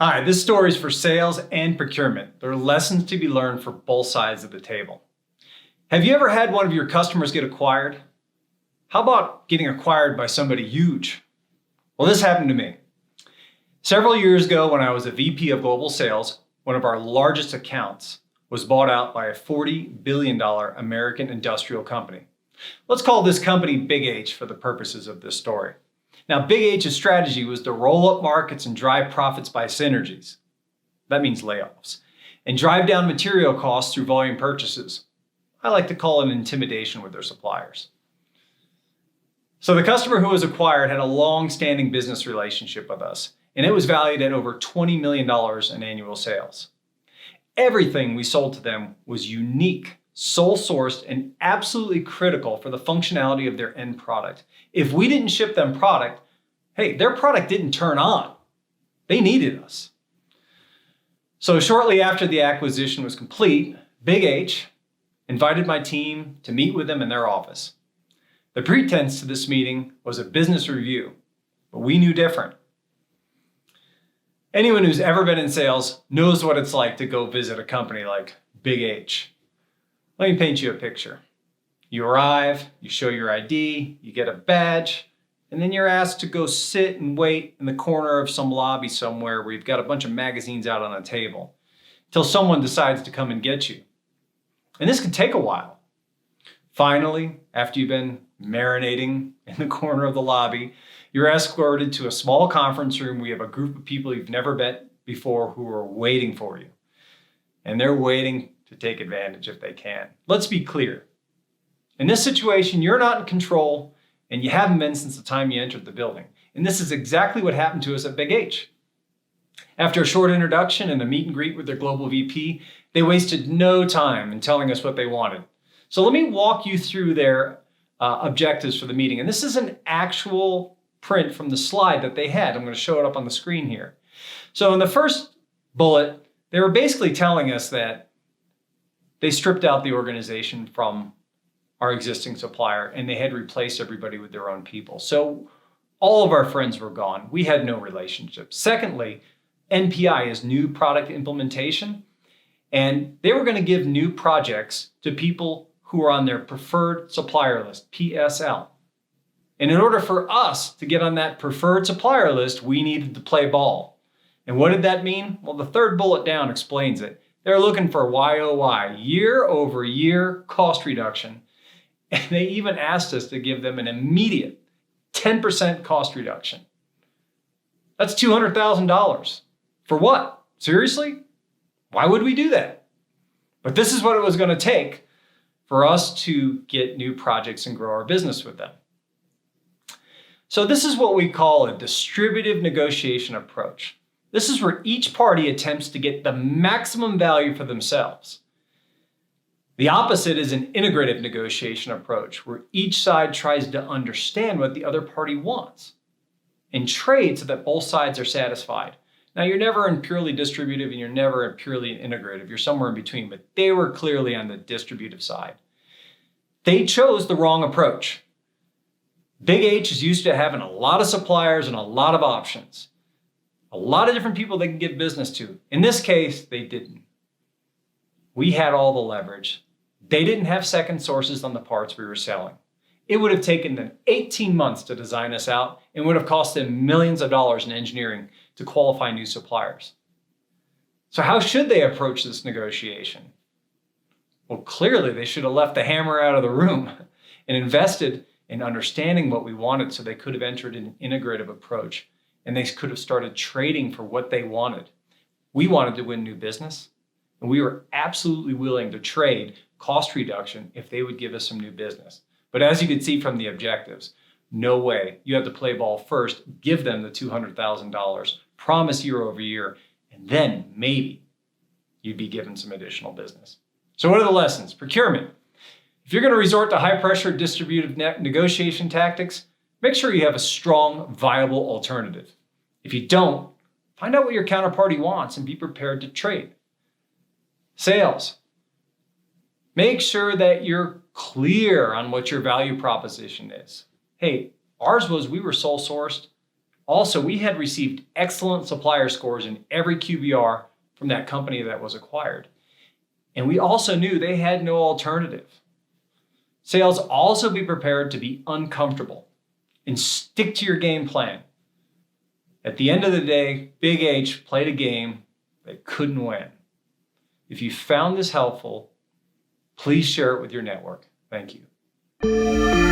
Hi, this story is for sales and procurement. There are lessons to be learned for both sides of the table. Have you ever had one of your customers get acquired? How about getting acquired by somebody huge? Well, this happened to me. Several years ago, when I was a VP of global sales, one of our largest accounts was bought out by a $40 billion American industrial company. Let's call this company Big H for the purposes of this story. Now, Big H's strategy was to roll up markets and drive profits by synergies. That means layoffs. And drive down material costs through volume purchases. I like to call it intimidation with their suppliers. So the customer who was acquired had a long-standing business relationship with us, and it was valued at over $20 million in annual sales. Everything we sold to them was unique, sole-sourced, and absolutely critical for the functionality of their end product. If we didn't ship them product, hey, their product didn't turn on. They needed us. So shortly after the acquisition was complete, Big H invited my team to meet with them in their office. The pretense to this meeting was a business review, but we knew different. Anyone who's ever been in sales knows what it's like to go visit a company like Big H. Let me paint you a picture. You arrive, you show your ID, you get a badge, and then you're asked to go sit and wait in the corner of some lobby somewhere where you've got a bunch of magazines out on a table until someone decides to come and get you. And this can take a while. Finally, after you've been marinating in the corner of the lobby, you're escorted to a small conference room where you have a group of people you've never met before who are waiting for you. And they're waiting to take advantage if they can. Let's be clear. In this situation, you're not in control, and you haven't been since the time you entered the building. And this is exactly what happened to us at Big H. After a short introduction and a meet and greet with their global VP, they wasted no time in telling us what they wanted. So let me walk you through their objectives for the meeting. And this is an actual print from the slide that they had. I'm going to show it up on the screen here. So in the first bullet, they were basically telling us that they stripped out the organization from our existing supplier and they had replaced everybody with their own people. So all of our friends were gone. We had no relationship. Secondly, NPI is new product implementation, and they were going to give new projects to people who are on their preferred supplier list, PSL. And in order for us to get on that preferred supplier list, we needed to play ball. And what did that mean? Well, the third bullet down explains it. They're looking for YOY, year over year cost reduction. And they even asked us to give them an immediate 10% cost reduction. That's $200,000. For what? Seriously? Why would we do that? But this is what it was going to take for us to get new projects and grow our business with them. So this is what we call a distributive negotiation approach. This is where each party attempts to get the maximum value for themselves. The opposite is an integrative negotiation approach, where each side tries to understand what the other party wants and trade so that both sides are satisfied. Now, you're never in purely distributive and you're never in purely integrative. You're somewhere in between, but they were clearly on the distributive side. They chose the wrong approach. Big H is used to having a lot of suppliers and a lot of options. A lot of different people they can give business to. In this case, they didn't. We had all the leverage. They didn't have second sources on the parts we were selling. It would have taken them 18 months to design us out and would have cost them millions of dollars in engineering to qualify new suppliers. So how should they approach this negotiation? Well, clearly they should have left the hammer out of the room and invested in understanding what we wanted so they could have entered an integrative approach and they could have started trading for what they wanted. We wanted to win new business, and we were absolutely willing to trade cost reduction if they would give us some new business. But as you can see from the objectives, no way. You have to play ball first, give them the $200,000, promise year over year, and then maybe you'd be given some additional business. So what are the lessons? Procurement. If you're going to resort to high-pressure distributive negotiation tactics, make sure you have a strong, viable alternative. If you don't, find out what your counterparty wants and be prepared to trade. Sales. Make sure that you're clear on what your value proposition is. Hey, ours was we were sole sourced. Also, we had received excellent supplier scores in every QBR from that company that was acquired. And we also knew they had no alternative. Sales, also be prepared to be uncomfortable and stick to your game plan. At the end of the day, Big H played a game they couldn't win. If you found this helpful, please share it with your network. Thank you.